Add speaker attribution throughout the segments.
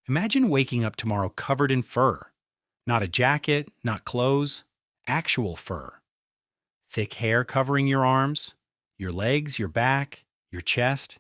Speaker 1: Imagine waking up tomorrow covered in fur. Not a jacket, not clothes, actual fur. Thick hair covering your arms, your legs, your back, your chest,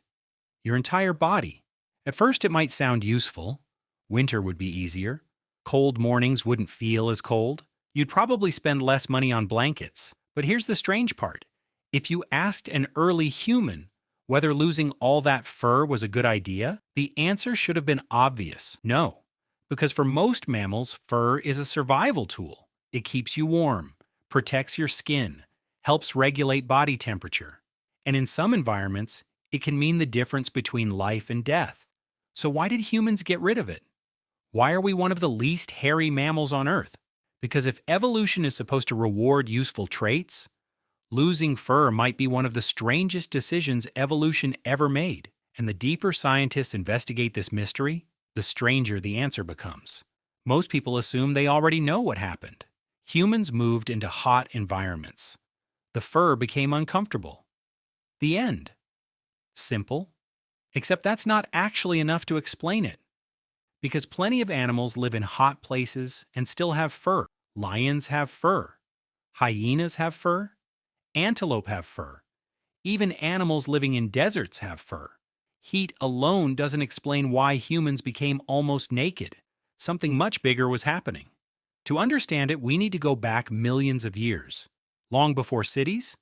Speaker 1: your entire body. At first, it might sound useful. Winter would be easier. Cold mornings wouldn't feel as cold. You'd probably spend less money on blankets. But here's the strange part. If you asked an early human whether losing all that fur was a good idea, the answer should have been obvious: no. Because for most mammals, fur is a survival tool. It keeps you warm, protects your skin, helps regulate body temperature. And in some environments, it can mean the difference between life and death. So why did humans get rid of it? Why are we one of the least hairy mammals on Earth? Because if evolution is supposed to reward useful traits, losing fur might be one of the strangest decisions evolution ever made. And the deeper scientists investigate this mystery, the stranger the answer becomes. Most people assume they already know what happened. Humans moved into hot environments. The fur became uncomfortable. The end. Simple. Except that's not actually enough to explain it. Because plenty of animals live in hot places and still have fur. Lions have fur. Hyenas have fur. Antelope have fur. Even animals living in deserts have fur. Heat alone doesn't explain why humans became almost naked. Something much bigger was happening. To understand it, we need to go back millions of years. Long before cities,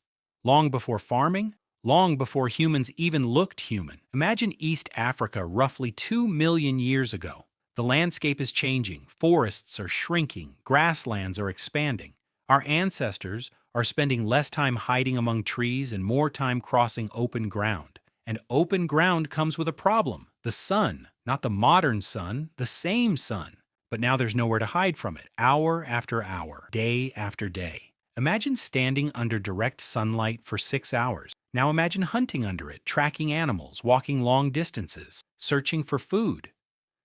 Speaker 1: long before farming, long before humans even looked human. Imagine East Africa roughly 2 million years ago. The landscape is changing, forests are shrinking, grasslands are expanding. Our ancestors are spending less time hiding among trees and more time crossing open ground. And open ground comes with a problem: the sun. Not the modern sun, the same sun. But now there's nowhere to hide from it, hour after hour, day after day. Imagine standing under direct sunlight for 6 hours. Now imagine hunting under it, tracking animals, walking long distances, searching for food.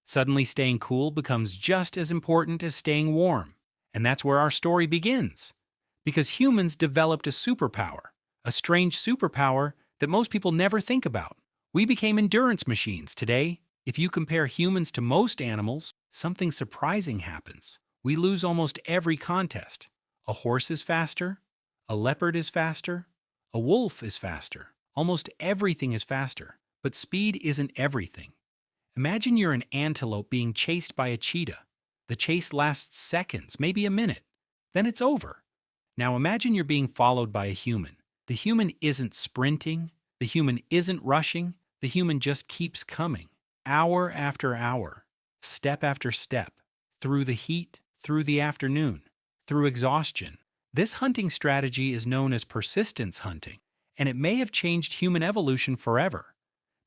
Speaker 1: Suddenly staying cool becomes just as important as staying warm. And that's where our story begins. Because humans developed a superpower, a strange superpower that most people never think about. We became endurance machines. Today, if you compare humans to most animals, something surprising happens. We lose almost every contest. A horse is faster, a leopard is faster, a wolf is faster. Almost everything is faster, but speed isn't everything. Imagine you're an antelope being chased by a cheetah. The chase lasts seconds, maybe a minute. Then it's over. Now imagine you're being followed by a human. The human isn't sprinting. The human isn't rushing. The human just keeps coming. Hour after hour, step after step, through the heat, through the afternoon, through exhaustion. This hunting strategy is known as persistence hunting, and it may have changed human evolution forever.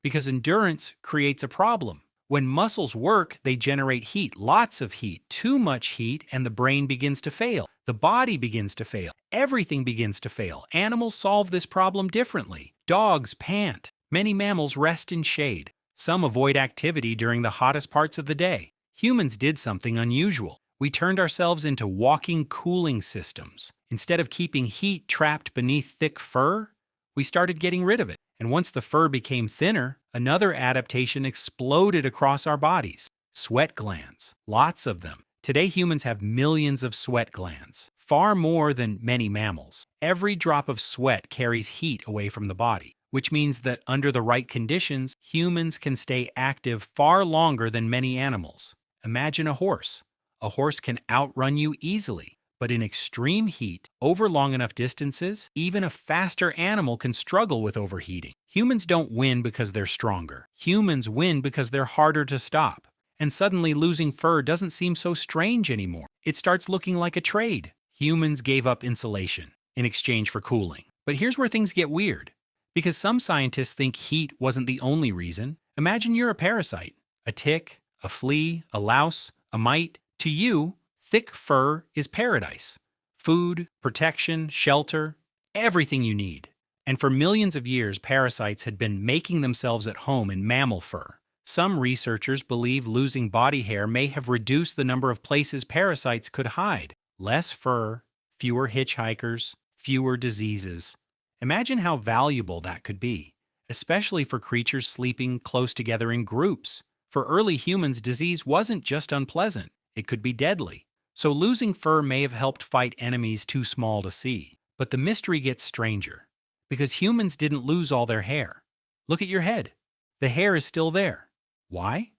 Speaker 1: Because endurance creates a problem. When muscles work, they generate heat, lots of heat, too much heat, and the brain begins to fail. The body begins to fail. Everything begins to fail. Animals solve this problem differently. Dogs pant. Many mammals rest in shade. Some avoid activity during the hottest parts of the day. Humans did something unusual. We turned ourselves into walking cooling systems. Instead of keeping heat trapped beneath thick fur, we started getting rid of it. And once the fur became thinner, another adaptation exploded across our bodies. Sweat glands. Lots of them. Today humans have millions of sweat glands, far more than many mammals. Every drop of sweat carries heat away from the body, which means that under the right conditions, humans can stay active far longer than many animals. Imagine a horse. A horse can outrun you easily. But in extreme heat, over long enough distances, even a faster animal can struggle with overheating. Humans don't win because they're stronger. Humans win because they're harder to stop. And suddenly losing fur doesn't seem so strange anymore. It starts looking like a trade. Humans gave up insulation in exchange for cooling. But here's where things get weird. Because some scientists think heat wasn't the only reason. Imagine you're a parasite. A tick, a flea, a louse, a mite. To you, thick fur is paradise. Food, protection, shelter, everything you need. And for millions of years, parasites had been making themselves at home in mammal fur. Some researchers believe losing body hair may have reduced the number of places parasites could hide. Less fur, fewer hitchhikers, fewer diseases. Imagine how valuable that could be, especially for creatures sleeping close together in groups. For early humans, disease wasn't just unpleasant, it could be deadly. So losing fur may have helped fight enemies too small to see. But the mystery gets stranger. Because humans didn't lose all their hair. Look at your head. The hair is still there. Why?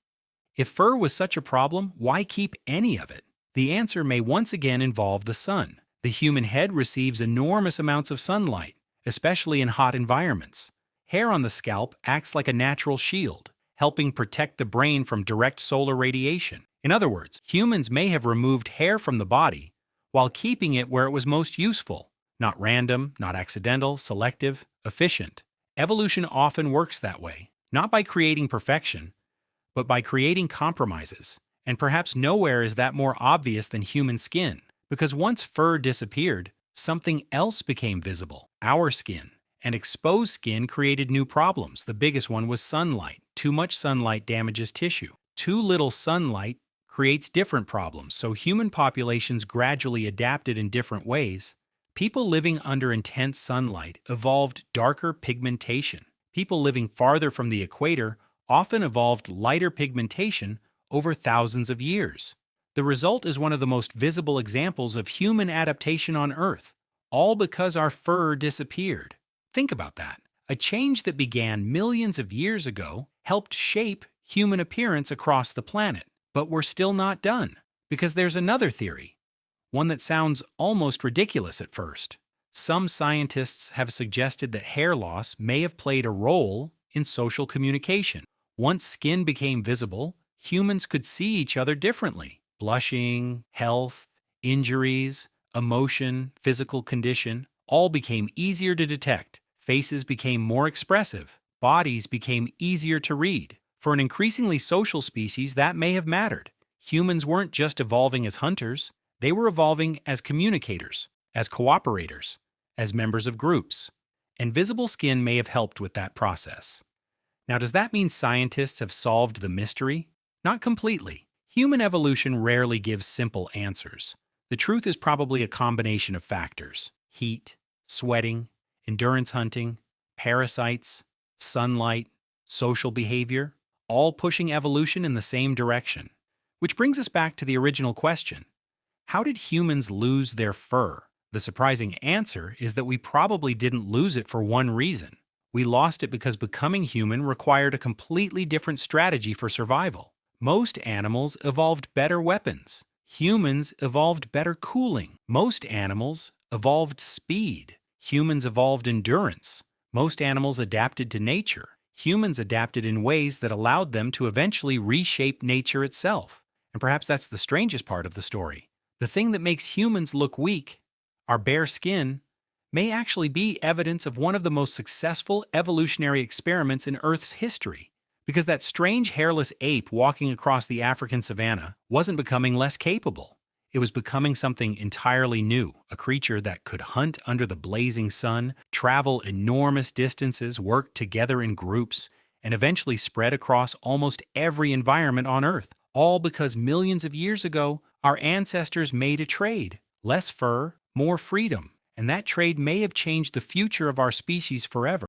Speaker 1: If fur was such a problem, why keep any of it? The answer may once again involve the sun. The human head receives enormous amounts of sunlight, especially in hot environments. Hair on the scalp acts like a natural shield, helping protect the brain from direct solar radiation. In other words, humans may have removed hair from the body while keeping it where it was most useful. Not random, not accidental, selective, efficient. Evolution often works that way, not by creating perfection, but by creating compromises. And perhaps nowhere is that more obvious than human skin, because once fur disappeared, something else became visible, our skin. And exposed skin created new problems. The biggest one was sunlight. Too much sunlight damages tissue. Too little sunlight creates different problems, so human populations gradually adapted in different ways. People living under intense sunlight evolved darker pigmentation. People living farther from the equator often evolved lighter pigmentation over thousands of years. The result is one of the most visible examples of human adaptation on Earth, all because our fur disappeared. Think about that. A change that began millions of years ago helped shape human appearance across the planet. But we're still not done, because there's another theory, one that sounds almost ridiculous at first. Some scientists have suggested that hair loss may have played a role in social communication. Once skin became visible, humans could see each other differently. Blushing, health, injuries, emotion, physical condition, all became easier to detect. Faces became more expressive. Bodies became easier to read. For an increasingly social species, that may have mattered. Humans weren't just evolving as hunters, they were evolving as communicators, as cooperators, as members of groups. And visible skin may have helped with that process. Now, does that mean scientists have solved the mystery? Not completely. Human evolution rarely gives simple answers. The truth is probably a combination of factors: heat, sweating, endurance hunting, parasites, sunlight, social behavior, all pushing evolution in the same direction. Which brings us back to the original question. How did humans lose their fur? The surprising answer is that we probably didn't lose it for one reason. We lost it because becoming human required a completely different strategy for survival. Most animals evolved better weapons. Humans evolved better cooling. Most animals evolved speed. Humans evolved endurance. Most animals adapted to nature. Humans adapted in ways that allowed them to eventually reshape nature itself. And perhaps that's the strangest part of the story. The thing that makes humans look weak, our bare skin, may actually be evidence of one of the most successful evolutionary experiments in Earth's history. Because that strange hairless ape walking across the African savanna wasn't becoming less capable. It was becoming something entirely new, a creature that could hunt under the blazing sun, travel enormous distances, work together in groups, and eventually spread across almost every environment on Earth, all because millions of years ago, our ancestors made a trade: less fur, more freedom. And that trade may have changed the future of our species forever.